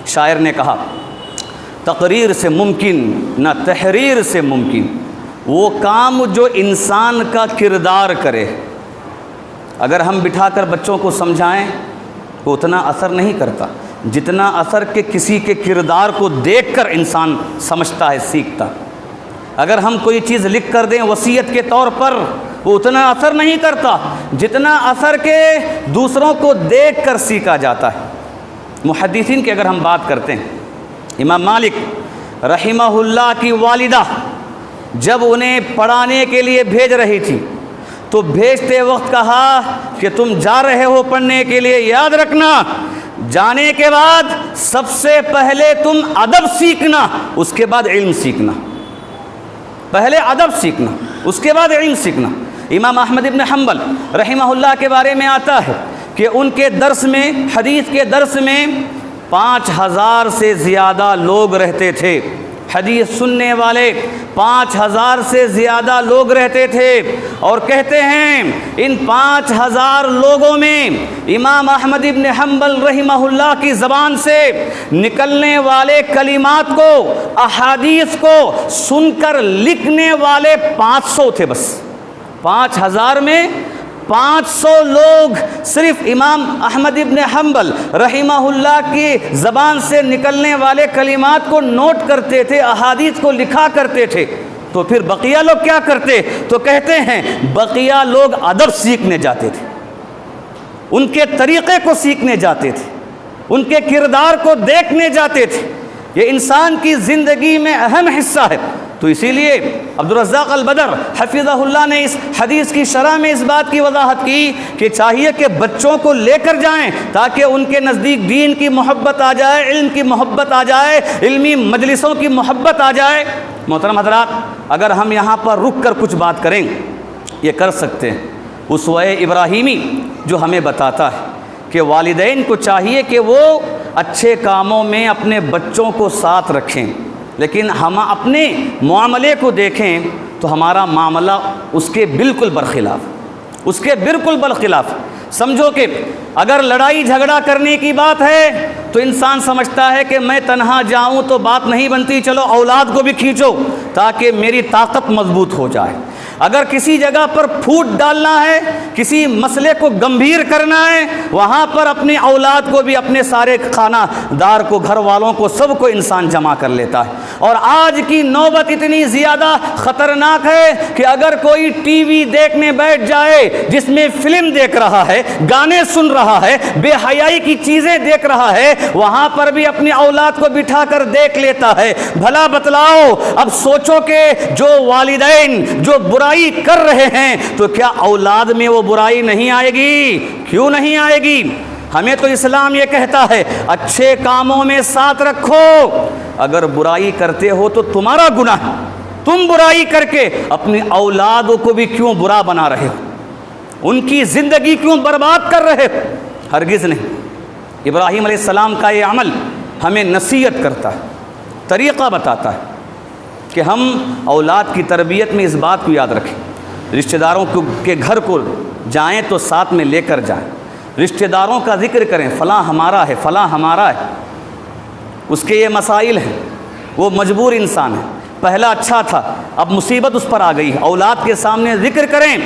شاعر نے کہا تقریر سے ممکن نہ تحریر سے ممکن وہ کام جو انسان کا کردار کرے۔ اگر ہم بٹھا کر بچوں کو سمجھائیں تو اتنا اثر نہیں کرتا جتنا اثر کہ کسی کے کردار کو دیکھ کر انسان سمجھتا ہے، سیکھتا۔ اگر ہم کوئی چیز لکھ کر دیں وصیت کے طور پر وہ اتنا اثر نہیں کرتا جتنا اثر کہ دوسروں کو دیکھ کر سیکھا جاتا ہے۔ محدثین کی اگر ہم بات کرتے ہیں، امام مالک رحمہ اللہ کی والدہ جب انہیں پڑھانے کے لیے بھیج رہی تھی تو بھیجتے وقت کہا کہ تم جا رہے ہو پڑھنے کے لیے، یاد رکھنا جانے کے بعد سب سے پہلے تم ادب سیکھنا، اس کے بعد علم سیکھنا۔ پہلے ادب سیکھنا، اس کے بعد علم سیکھنا۔ امام احمد ابن حنبل رحمہ اللہ کے بارے میں آتا ہے کہ ان کے درس میں، حدیث کے درس میں 5000 سے زیادہ لوگ رہتے تھے، حدیث سننے والے 5000 سے زیادہ لوگ رہتے تھے۔ اور کہتے ہیں ان 5000 لوگوں میں امام احمد ابن حنبل رحمہ اللہ کی زبان سے نکلنے والے کلمات کو، احادیث کو سن کر لکھنے والے 500 تھے بس۔ 5000 میں 500 لوگ صرف امام احمد ابن حنبل رحمہ اللہ کی زبان سے نکلنے والے کلمات کو نوٹ کرتے تھے، احادیث کو لکھا کرتے تھے۔ تو پھر بقیہ لوگ کیا کرتے؟ تو کہتے ہیں بقیہ لوگ ادب سیکھنے جاتے تھے، ان کے طریقے کو سیکھنے جاتے تھے، ان کے کردار کو دیکھنے جاتے تھے۔ یہ انسان کی زندگی میں اہم حصہ ہے۔ تو اسی لیے عبدالرزاق البدر حفظہ اللہ نے اس حدیث کی شرح میں اس بات کی وضاحت کی کہ چاہیے کہ بچوں کو لے کر جائیں تاکہ ان کے نزدیک دین کی محبت آ جائے، علم کی محبت آ جائے، علمی مجلسوں کی محبت آ جائے۔ محترم حضرات، اگر ہم یہاں پر رک کر کچھ بات کریں، یہ کر سکتے ہیں اسوہ ابراہیمی جو ہمیں بتاتا ہے کہ والدین کو چاہیے کہ وہ اچھے کاموں میں اپنے بچوں کو ساتھ رکھیں، لیکن ہم اپنے معاملے کو دیکھیں تو ہمارا معاملہ اس کے بالکل برخلاف، اس کے بالکل برخلاف۔ سمجھو کہ اگر لڑائی جھگڑا کرنے کی بات ہے تو انسان سمجھتا ہے کہ میں تنہا جاؤں تو بات نہیں بنتی، چلو اولاد کو بھی کھینچو تاکہ میری طاقت مضبوط ہو جائے۔ اگر کسی جگہ پر پھوٹ ڈالنا ہے، کسی مسئلے کو گمبھیر کرنا ہے، وہاں پر اپنی اولاد کو بھی، اپنے سارے خانہ دار کو، گھر والوں کو، سب کو انسان جمع کر لیتا ہے۔ اور آج کی نوبت اتنی زیادہ خطرناک ہے کہ اگر کوئی ٹی وی دیکھنے بیٹھ جائے جس میں فلم دیکھ رہا ہے، گانے سن رہا ہے، بے حیائی کی چیزیں دیکھ رہا ہے، وہاں پر بھی اپنی اولاد کو بٹھا کر دیکھ لیتا ہے۔ بھلا بتلاؤ، اب سوچو کہ جو والدین جو برائی کر رہے ہیں تو کیا اولاد میں وہ برائی نہیں آئے گی؟ کیوں نہیں آئے گی؟ ہمیں تو اسلام یہ کہتا ہے اچھے کاموں میں ساتھ رکھو، اگر برائی کرتے ہو تو تمہارا گناہ، تم برائی کر کے اپنی اولادوں کو بھی کیوں برا بنا رہے ہو، ان کی زندگی کیوں برباد کر رہے ہو؟ ہرگز نہیں۔ ابراہیم علیہ السلام کا یہ عمل ہمیں نصیحت کرتا ہے، طریقہ بتاتا ہے کہ ہم اولاد کی تربیت میں اس بات کو یاد رکھیں، رشتہ داروں کے گھر کو جائیں تو ساتھ میں لے کر جائیں، رشتہ داروں کا ذکر کریں، فلاں ہمارا ہے، فلاں ہمارا ہے، اس کے یہ مسائل ہیں، وہ مجبور انسان ہے، پہلا اچھا تھا اب مصیبت اس پر آ گئی ہے، اولاد کے سامنے ذکر کریں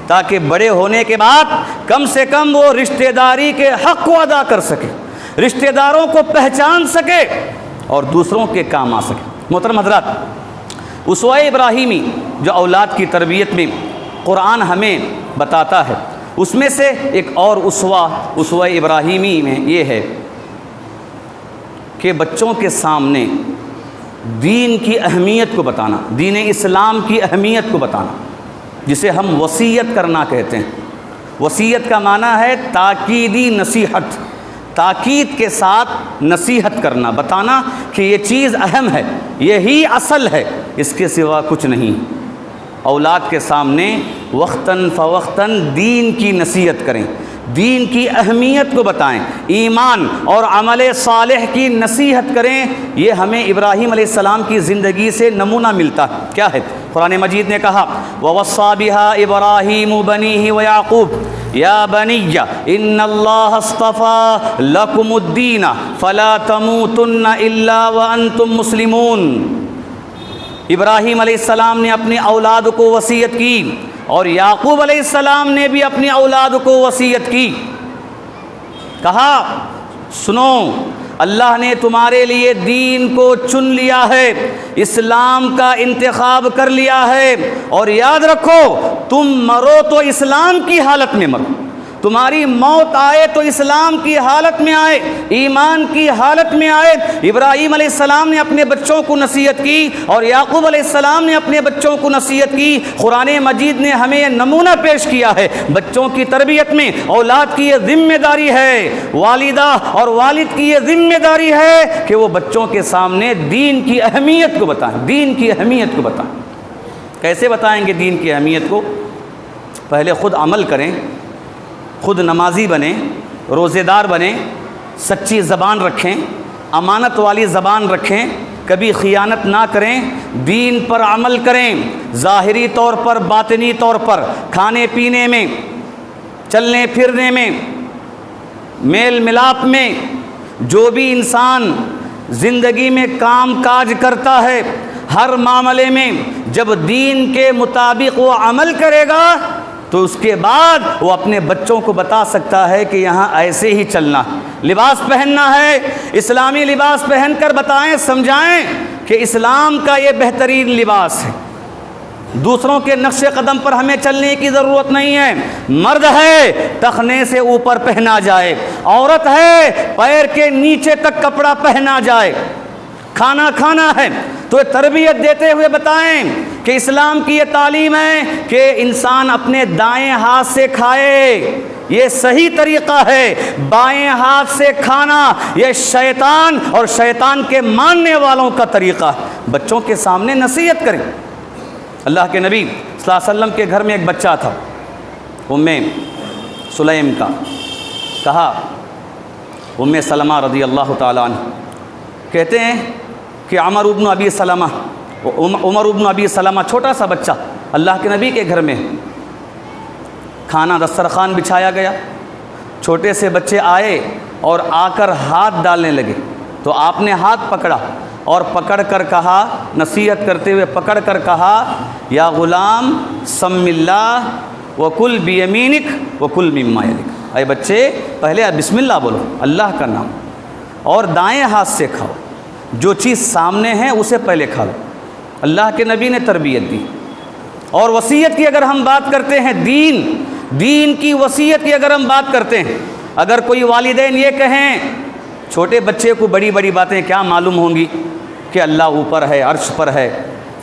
تاکہ بڑے ہونے کے بعد کم سے کم وہ رشتہ داری کے حق کو ادا کر سکے، رشتہ داروں کو پہچان سکے اور دوسروں کے کام آ سکے۔ محترم حضرات، اسوہ ابراہیمی جو اولاد کی تربیت میں قرآن ہمیں بتاتا ہے، اس میں سے ایک اور اسوہ ابراہیمی میں یہ ہے کہ بچوں کے سامنے دین کی اہمیت کو بتانا، دین اسلام کی اہمیت کو بتانا، جسے ہم وصیت کرنا کہتے ہیں۔ وصیت کا معنی ہے تاکیدی نصیحت، تاکید کے ساتھ نصیحت کرنا، بتانا کہ یہ چیز اہم ہے، یہی اصل ہے، اس کے سوا کچھ نہیں۔ اولاد کے سامنے وقتاً فوقتاً دین کی نصیحت کریں، دین کی اہمیت کو بتائیں، ایمان اور عمل صالح کی نصیحت کریں۔ یہ ہمیں ابراہیم علیہ السلام کی زندگی سے نمونہ ملتا ہے۔ کیا ہے؟ قرآن مجید نے کہا وَوَصَّى بِهَا إِبْرَاهِيمُ بَنِيهِ وَيَعْقُوبُ يَا بَنِيَّ إِنَّ اللَّهَ اصْطَفَى لَكُمُ الدِّينَ فَلَا تَمُوتُنَّ إِلَّا وَأَنْتُمْ مُسْلِمُونَ۔ ابراہیم علیہ السلام نے اپنی اولاد کو وصیت کی اور یعقوب علیہ السلام نے بھی اپنی اولاد کو وصیت کی، کہا سنو، اللہ نے تمہارے لیے دین کو چن لیا ہے، اسلام کا انتخاب کر لیا ہے، اور یاد رکھو تم مرو تو اسلام کی حالت میں مرو، تمہاری موت آئے تو اسلام کی حالت میں آئے، ایمان کی حالت میں آئے۔ ابراہیم علیہ السلام نے اپنے بچوں کو نصیحت کی اور یعقوب علیہ السلام نے اپنے بچوں کو نصیحت کی۔ قرآن مجید نے ہمیں یہ نمونہ پیش کیا ہے، بچوں کی تربیت میں اولاد کی یہ ذمہ داری ہے، والدہ اور والد کی یہ ذمہ داری ہے کہ وہ بچوں کے سامنے دین کی اہمیت کو بتائیں، دین کی اہمیت کو بتائیں۔ کیسے بتائیں گے دین کی اہمیت کو؟ پہلے خود عمل کریں، خود نمازی بنیں، روزے دار بنیں، سچی زبان رکھیں، امانت والی زبان رکھیں، کبھی خیانت نہ کریں، دین پر عمل کریں، ظاہری طور پر، باطنی طور پر، کھانے پینے میں، چلنے پھرنے میں، میل ملاپ میں، جو بھی انسان زندگی میں کام کاج کرتا ہے، ہر معاملے میں جب دین کے مطابق وہ عمل کرے گا تو اس کے بعد وہ اپنے بچوں کو بتا سکتا ہے کہ یہاں ایسے ہی چلنا، لباس پہننا ہے، اسلامی لباس پہن کر بتائیں، سمجھائیں کہ اسلام کا یہ بہترین لباس ہے، دوسروں کے نقش قدم پر ہمیں چلنے کی ضرورت نہیں ہے۔ مرد ہے ٹخنے سے اوپر پہنا جائے، عورت ہے پیر کے نیچے تک کپڑا پہنا جائے، کھانا کھانا ہے تو تربیت دیتے ہوئے بتائیں کہ اسلام کی یہ تعلیم ہے کہ انسان اپنے دائیں ہاتھ سے کھائے، یہ صحیح طریقہ ہے، بائیں ہاتھ سے کھانا یہ شیطان اور شیطان کے ماننے والوں کا طریقہ ہے۔ بچوں کے سامنے نصیحت کریں۔ اللہ کے نبی صلی اللہ علیہ وسلم کے گھر میں ایک بچہ تھا، ام سلیم کا، کہا ام سلمہ رضی اللہ تعالیٰ عنہ کہتے ہیں کہ عمر بن ابی سلمہ عمر بن ابی سلمہ چھوٹا سا بچہ اللہ کے نبی کے گھر میں، کھانا دسترخوان بچھایا گیا، چھوٹے سے بچے آئے اور آ کر ہاتھ ڈالنے لگے، تو آپ نے ہاتھ پکڑا اور پکڑ کر کہا، نصیحت کرتے ہوئے پکڑ کر کہا، یا غلام سم اللہ وکل بیمینک وکل مما یلک، اے بچے پہلے بسم اللہ بولو، اللہ کا نام، اور دائیں ہاتھ سے کھاؤ، جو چیز سامنے ہے اسے پہلے کھا لو۔ اللہ کے نبی نے تربیت دی۔ اور وصیت کی اگر ہم بات کرتے ہیں، دین کی وصیت کی اگر ہم بات کرتے ہیں، اگر کوئی والدین یہ کہیں، چھوٹے بچے کو بڑی بڑی باتیں کیا معلوم ہوں گی کہ اللہ اوپر ہے، عرش پر ہے،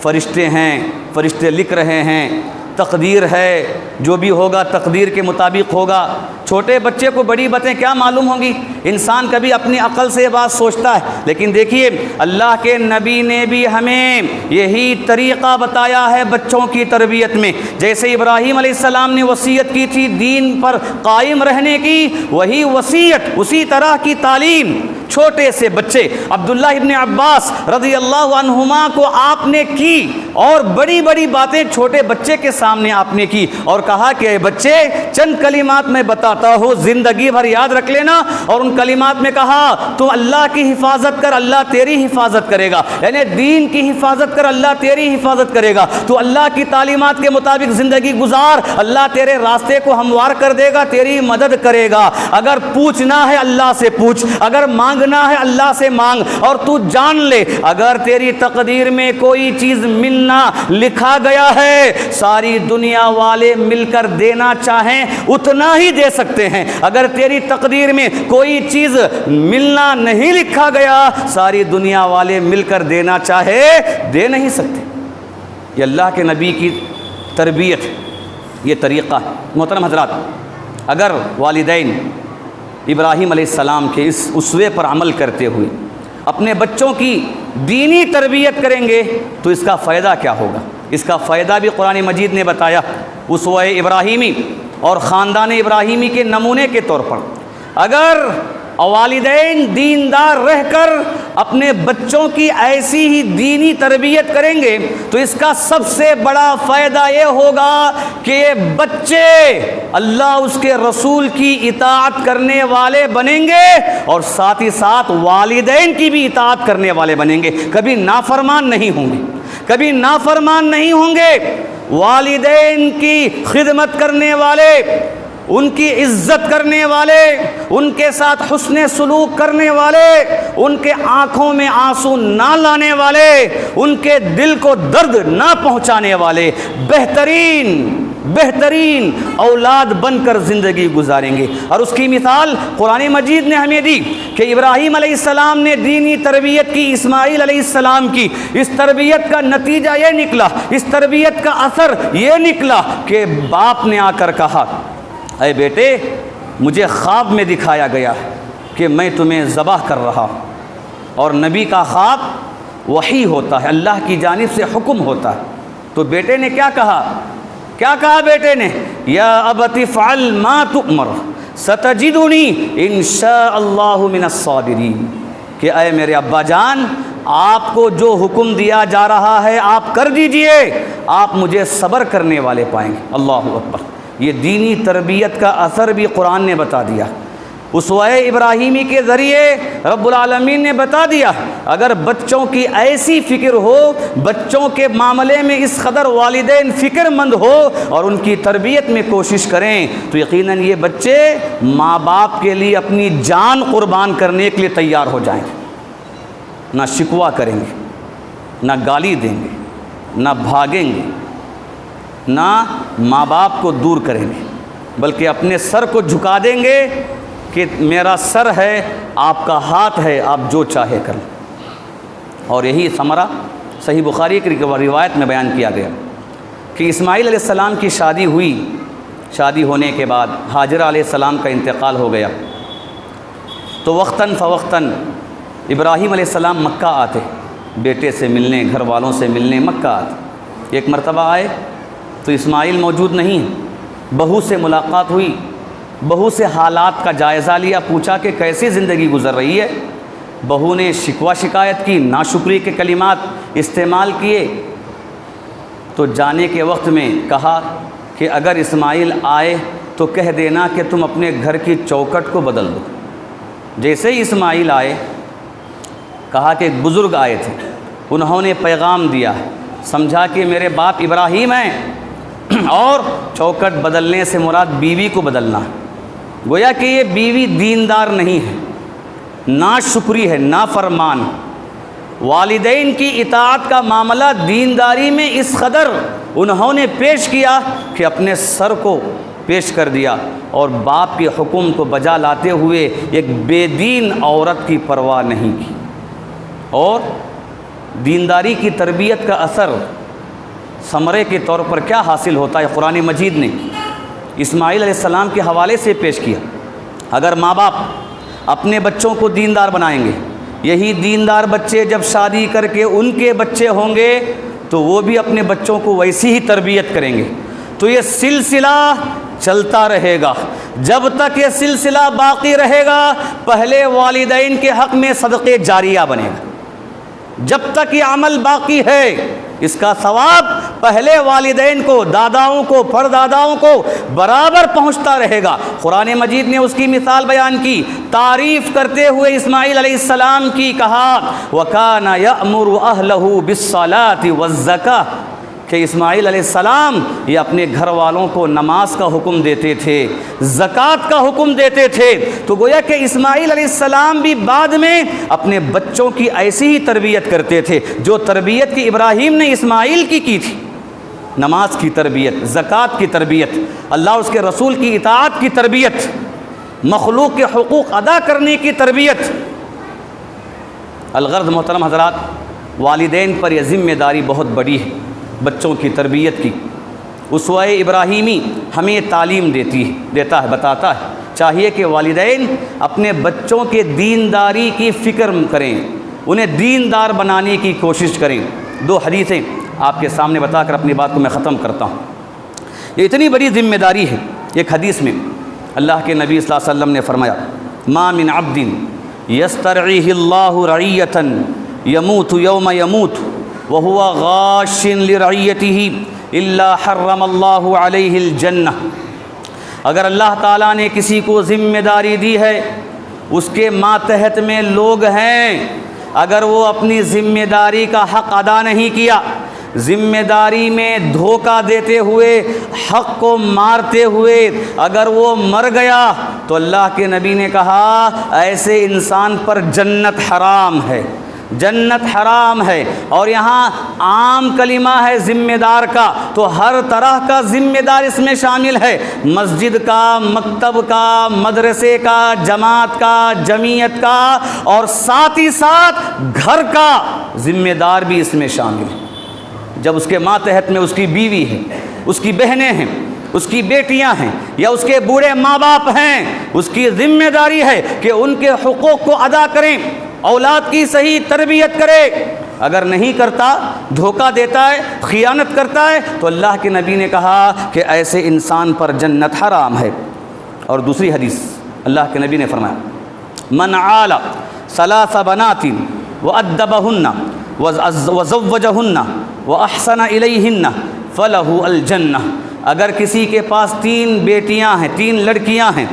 فرشتے ہیں، فرشتے لکھ رہے ہیں، تقدیر ہے، جو بھی ہوگا تقدیر کے مطابق ہوگا، چھوٹے بچے کو بڑی باتیں کیا معلوم ہوں گی؟ انسان کبھی اپنی عقل سے یہ بات سوچتا ہے، لیکن دیکھیے اللہ کے نبی نے بھی ہمیں یہی طریقہ بتایا ہے بچوں کی تربیت میں۔ جیسے ابراہیم علیہ السلام نے وصیت کی تھی دین پر قائم رہنے کی، وہی وصیت، اسی طرح کی تعلیم چھوٹے سے بچے عبداللہ ابن عباس رضی اللہ عنہما کو آپ نے کی، اور بڑی بڑی باتیں چھوٹے بچے کے سامنے آپ نے کی، اور کہا کہ اے بچے چند کلمات میں بتاتا ہوں، زندگی بھر یاد رکھ لینا۔ اور ان کلمات میں کہا تو اللہ کی حفاظت کر، اللہ تیری حفاظت کرے گا، یعنی دین کی حفاظت کر، اللہ تیری حفاظت کرے گا، تو اللہ کی تعلیمات کے مطابق زندگی گزار، اللہ تیرے راستے کو ہموار کر دے گا، تیری مدد کرے گا۔ اگر پوچھنا ہے اللہ سے پوچھ، اگر مانگنا ہے اللہ سے مانگ، اور تو جان لے اگر تیری تقدیر میں کوئی چیز ملنا لکھا گیا ہے، ساری دنیا والے مل کر دینا چاہیں اتنا ہی دے سکتے ہیں، اگر تیری تقدیر میں کوئی چیز ملنا نہیں لکھا گیا، ساری دنیا والے مل کر دینا چاہے دے نہیں سکتے۔ یہ اللہ کے نبی کی تربیت، یہ طریقہ ہے۔ محترم حضرات، اگر والدین ابراہیم علیہ السلام کے اس اسوے پر عمل کرتے ہوئے اپنے بچوں کی دینی تربیت کریں گے تو اس کا فائدہ کیا ہوگا؟ اس کا فائدہ بھی قرآن مجید نے بتایا۔ اسوہ ابراہیمی اور خاندان ابراہیمی کے نمونے کے طور پر اگر والدین دیندار رہ کر اپنے بچوں کی ایسی ہی دینی تربیت کریں گے تو اس کا سب سے بڑا فائدہ یہ ہوگا کہ یہ بچے اللہ اس کے رسول کی اطاعت کرنے والے بنیں گے، اور ساتھ ہی ساتھ والدین کی بھی اطاعت کرنے والے بنیں گے، کبھی نافرمان نہیں ہوں گے، کبھی نافرمان نہیں ہوں گے، والدین کی خدمت کرنے والے، ان کی عزت کرنے والے، ان کے ساتھ حسن سلوک کرنے والے، ان کے آنکھوں میں آنسو نہ لانے والے، ان کے دل کو درد نہ پہنچانے والے بہترین اولاد بن کر زندگی گزاریں گے۔ اور اس کی مثال قرآن مجید نے ہمیں دی کہ ابراہیم علیہ السلام نے دینی تربیت کی، اسماعیل علیہ السلام کی، اس تربیت کا نتیجہ یہ نکلا، اس تربیت کا اثر یہ نکلا کہ باپ نے آ کر کہا، اے بیٹے مجھے خواب میں دکھایا گیا کہ میں تمہیں ذبح کر رہا ہوں، اور نبی کا خواب وحی ہوتا ہے، اللہ کی جانب سے حکم ہوتا ہے۔ تو بیٹے نے کیا کہا بیٹے نے؟ یا ابت افعل ما تؤمر ستجدنی انشاء اللہ من الصابرین، کہ اے میرے ابا جان آپ کو جو حکم دیا جا رہا ہے آپ کر دیجئے، آپ مجھے صبر کرنے والے پائیں گے۔ اللہ اکبر۔ یہ دینی تربیت کا اثر بھی قرآن نے بتا دیا، اسوہ ابراہیمی کے ذریعے رب العالمین نے بتا دیا۔ اگر بچوں کی ایسی فکر ہو، بچوں کے معاملے میں اس قدر والدین فکر مند ہو اور ان کی تربیت میں کوشش کریں تو یقیناً یہ بچے ماں باپ کے لیے اپنی جان قربان کرنے کے لیے تیار ہو جائیں گے، نہ شکوہ کریں گے، نہ گالی دیں گے، نہ بھاگیں گے، نہ ماں باپ کو دور کریں گے، بلکہ اپنے سر کو جھکا دیں گے کہ میرا سر ہے، آپ کا ہاتھ ہے، آپ جو چاہے کر لیں۔ اور یہی ثمرہ صحیح بخاری کی روایت میں بیان کیا گیا کہ اسماعیل علیہ السلام کی شادی ہوئی، شادی ہونے کے بعد ہاجرہ علیہ السلام کا انتقال ہو گیا، تو وقتاً فوقتاً ابراہیم علیہ السلام مکہ آتے بیٹے سے ملنے، گھر والوں سے ملنے مکہ آتے۔ ایک مرتبہ آئے تو اسماعیل موجود نہیں، بہو سے ملاقات ہوئی، بہو سے حالات کا جائزہ لیا، پوچھا کہ کیسی زندگی گزر رہی ہے، بہو نے شکوہ شکایت کی، ناشکری کے کلمات استعمال کیے، تو جانے کے وقت میں کہا کہ اگر اسماعیل آئے تو کہہ دینا کہ تم اپنے گھر کی چوکٹ کو بدل دو۔ جیسے ہی اسماعیل آئے، کہا کہ ایک بزرگ آئے تھے، انہوں نے پیغام دیا، سمجھا کہ میرے باپ ابراہیم ہیں، اور چوکٹ بدلنے سے مراد بیوی کو بدلنا۔ گویا کہ یہ بیوی دیندار نہیں ہے، ناشکری ہے، نافرمان۔ والدین کی اطاعت کا معاملہ دینداری میں اس قدر انہوں نے پیش کیا کہ اپنے سر کو پیش کر دیا، اور باپ کے حکم کو بجا لاتے ہوئے ایک بے دین عورت کی پرواہ نہیں کی۔ اور دینداری کی تربیت کا اثر ثمرے کے طور پر کیا حاصل ہوتا ہے، قرآن مجید نے اسماعیل علیہ السلام کے حوالے سے پیش کیا۔ اگر ماں باپ اپنے بچوں کو دیندار بنائیں گے، یہی دیندار بچے جب شادی کر کے ان کے بچے ہوں گے تو وہ بھی اپنے بچوں کو ویسی ہی تربیت کریں گے، تو یہ سلسلہ چلتا رہے گا۔ جب تک یہ سلسلہ باقی رہے گا، پہلے والدین کے حق میں صدقے جاریہ بنے گا۔ جب تک یہ عمل باقی ہے، اس کا ثواب پہلے والدین کو، داداؤں کو، پرداداؤں کو برابر پہنچتا رہے گا۔ قرآن مجید نے اس کی مثال بیان کی، تعریف کرتے ہوئے اسماعیل علیہ السلام کی کہا وَكَانَ يَأْمُرُ أَهْلَهُ بِالصَّلَاةِ وَالزَّكَاةِ، کہ اسماعیل علیہ السلام یہ اپنے گھر والوں کو نماز کا حکم دیتے تھے، زکوٰۃ کا حکم دیتے تھے۔ تو گویا کہ اسماعیل علیہ السلام بھی بعد میں اپنے بچوں کی ایسی ہی تربیت کرتے تھے جو تربیت کی ابراہیم نے اسماعیل کی تھی، نماز کی تربیت، زکوٰۃ کی تربیت، اللہ اس کے رسول کی اطاعت کی تربیت، مخلوق کے حقوق ادا کرنے کی تربیت۔ الغرض محترم حضرات، والدین پر یہ ذمہ داری بہت بڑی ہے بچوں کی تربیت کی۔ اسوہ ابراہیمی ہمیں تعلیم دیتا ہے، بتاتا ہے۔ چاہیے کہ والدین اپنے بچوں کے دینداری کی فکر کریں، انہیں دیندار بنانے کی کوشش کریں۔ دو حدیثیں آپ کے سامنے بتا کر اپنی بات کو میں ختم کرتا ہوں۔ یہ اتنی بڑی ذمہ داری ہے۔ ایک حدیث میں اللہ کے نبی صلی اللہ علیہ وسلم نے فرمایا ما من عبد یسترعیہ اللہ رعیۃ یموت یوم یموت وهو غاش لرعیتہ الا حرم اللہ علیہ الجنہ۔ اگر اللہ تعالیٰ نے کسی کو ذمہ داری دی ہے، اس کے ماتحت میں لوگ ہیں، اگر وہ اپنی ذمہ داری کا حق ادا نہیں کیا، ذمہ داری میں دھوکہ دیتے ہوئے، حق کو مارتے ہوئے اگر وہ مر گیا تو اللہ کے نبی نے کہا ایسے انسان پر جنت حرام ہے، جنت حرام ہے۔ اور یہاں عام کلمہ ہے ذمہ دار کا، تو ہر طرح کا ذمہ دار اس میں شامل ہے، مسجد کا، مکتب کا، مدرسے کا، جماعت کا، جمعیت کا، اور ساتھ ہی ساتھ گھر کا ذمہ دار بھی اس میں شامل ہے۔ جب اس کے ماتحت میں اس کی بیوی ہے، اس کی بہنیں ہیں، اس کی بیٹیاں ہیں، یا اس کے بوڑھے ماں باپ ہیں، اس کی ذمہ داری ہے کہ ان کے حقوق کو ادا کریں، اولاد کی صحیح تربیت کرے۔ اگر نہیں کرتا، دھوکہ دیتا ہے، خیانت کرتا ہے، تو اللہ کے نبی نے کہا کہ ایسے انسان پر جنت حرام ہے۔ اور دوسری حدیث اللہ کے نبی نے فرمایا من عال ثلاث بنات وادبہن وزوجہن واحسن الیہن فلہ الجنہ۔ اگر کسی کے پاس 3 بیٹیاں ہیں، 3 لڑکیاں ہیں،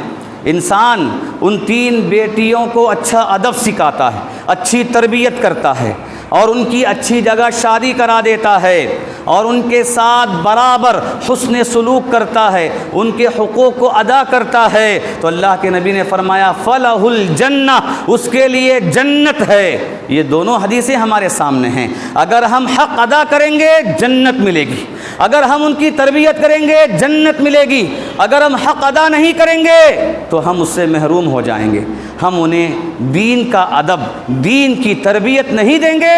انسان ان 3 بیٹیوں کو اچھا ادب سکھاتا ہے، اچھی تربیت کرتا ہے، اور ان کی اچھی جگہ شادی کرا دیتا ہے، اور ان کے ساتھ برابر حسن سلوک کرتا ہے، ان کے حقوق کو ادا کرتا ہے، تو اللہ کے نبی نے فرمایا فلہ الجنہ، اس کے لیے جنت ہے۔ یہ دونوں حدیثیں ہمارے سامنے ہیں۔ اگر ہم حق ادا کریں گے جنت ملے گی، اگر ہم ان کی تربیت کریں گے جنت ملے گی، اگر ہم حق ادا نہیں کریں گے تو ہم اس سے محروم ہو جائیں گے۔ ہم انہیں دین کا ادب، دین کی تربیت نہیں دیں گے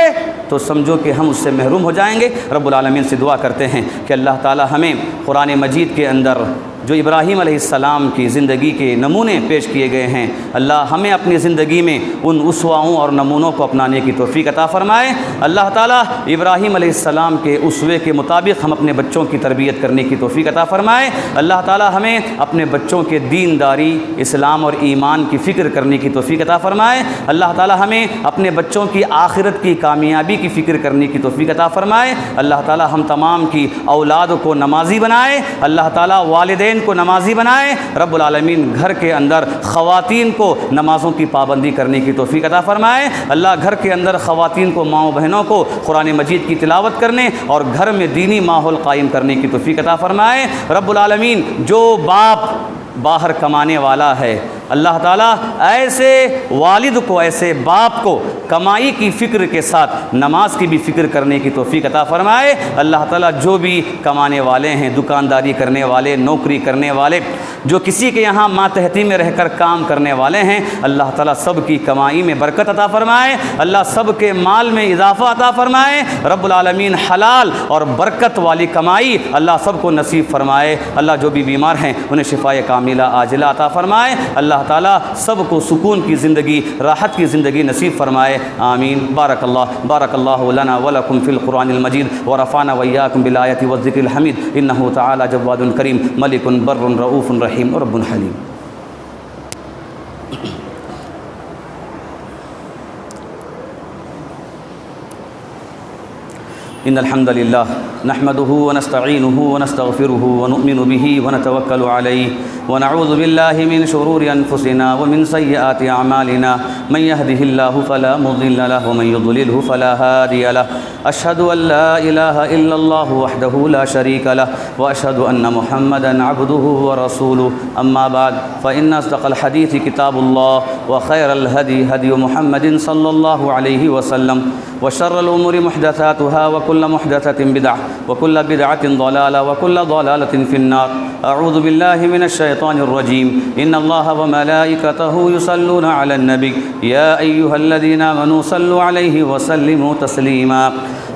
تو سمجھو کہ ہم اس سے محروم ہو جائیں گے۔ رب العالمین سے دعا کرتے ہیں کہ اللہ تعالی ہمیں قرآن مجید کے اندر جو ابراہیم علیہ السلام کی زندگی کے نمونے پیش کیے گئے ہیں، اللہ ہمیں اپنی زندگی میں ان اسواؤں اور نمونوں کو اپنانے کی توفیق عطا فرمائے۔ اللہ تعالیٰ ابراہیم علیہ السلام کے اسوے کے مطابق ہم اپنے بچوں کی تربیت کرنے کی توفیق عطا فرمائے۔ اللہ تعالیٰ ہمیں اپنے بچوں کے دینداری، اسلام اور ایمان کی فکر کرنے کی توفیق عطا فرمائے۔ اللہ تعالیٰ ہمیں اپنے بچوں کی آخرت کی کامیابی کی فکر کرنے کی توفیق عطا فرمائے۔ اللہ تعالیٰ ہم تمام کی اولاد کو نمازی بنائے۔ اللہ تعالیٰ والدین کو نمازی بنائے۔ رب العالمین گھر کے اندر خواتین کو نمازوں کی پابندی کرنے کی توفیق عطا فرمائے۔ اللہ گھر کے اندر خواتین کو، ماؤں بہنوں کو قرآن مجید کی تلاوت کرنے اور گھر میں دینی ماحول قائم کرنے کی توفیق عطا فرمائے۔ رب العالمین جو باپ باہر کمانے والا ہے، اللہ تعالیٰ ایسے والد کو، ایسے باپ کو کمائی کی فکر کے ساتھ نماز کی بھی فکر کرنے کی توفیق عطا فرمائے۔ اللہ تعالیٰ جو بھی کمانے والے ہیں، دکانداری کرنے والے، نوکری کرنے والے، جو کسی کے یہاں ماتحتی میں رہ کر کام کرنے والے ہیں، اللہ تعالیٰ سب کی کمائی میں برکت عطا فرمائے۔ اللہ سب کے مال میں اضافہ عطا فرمائے۔ رب العالمین حلال اور برکت والی کمائی اللہ سب کو نصیب فرمائے۔ اللہ جو بھی بیمار ہیں انہیں شفائے کاملہ عاجلہ عطا فرمائے۔ اللہ تعالیٰ سب کو سکون کی زندگی، راحت کی زندگی نصیب فرمائے۔ آمین۔ بارک اللہ لنا ولکم فی القرآن المجید ورفعنا وإیاکم بالآیات والذکر الحمید انہ تعالی جواد کریم ملک بر رؤوف رحیم رب حلیم۔ إن الحمد لله نحمده ونستعينه ونستغفره ونؤمن به ونتوكل عليه ونعوذ بالله من شرور أنفسنا ومن سيئات أعمالنا من يهده الله فلا مضل له ومن يضلله فلا هادي له أشهد أن لا إله إلا الله وحده لا شريك له وأشهد أن محمدا عبده ورسوله أما بعد فإن أصدق الحديث كتاب الله وخير الهدي هدي محمد صلى الله عليه وسلم وشر الأمور محدثاتها وكل محدثة بدعة وكل بدعة ضلالة وكل ضلالة في النار أعوذ بالله من الشيطان الرجيم إن الله وملائكته يصلون على النبي يا أيها الذين آمنوا صلوا عليه وسلموا تسليما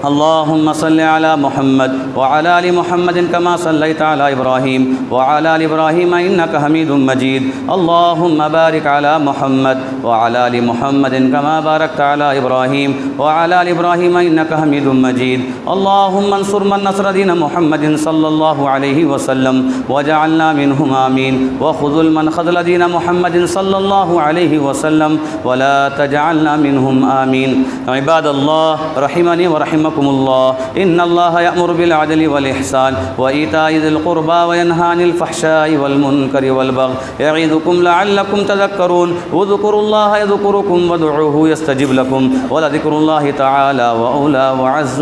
اللهم صل على محمد وعلى آل محمد كما صليت على إبراهيم وعلى آل إبراهيم إنك حميد مجيد اللهم بارك على محمد وعلى آل محمد كما باركت على إبراهيم وعلى آل إبراهيم إنك حميد مجيد اللهم انصر من نصر دين محمد صلى الله عليه وسلم وجعلنا منهم آمين وخذل من خذل دين محمد صلى الله عليه وسلم ولا تجعلنا منهم آمين عباد الله رحمني ورحمكم الله إن الله يأمر بالعدل والإحسان وإيتاء ذي القربى وينهى عن الفحشاء والمنكر والبغي يعظكم لعلكم تذكرون اذكروا الله يذكركم وادعوه يستجب لكم ولذكر الله تعالى وأولى وعز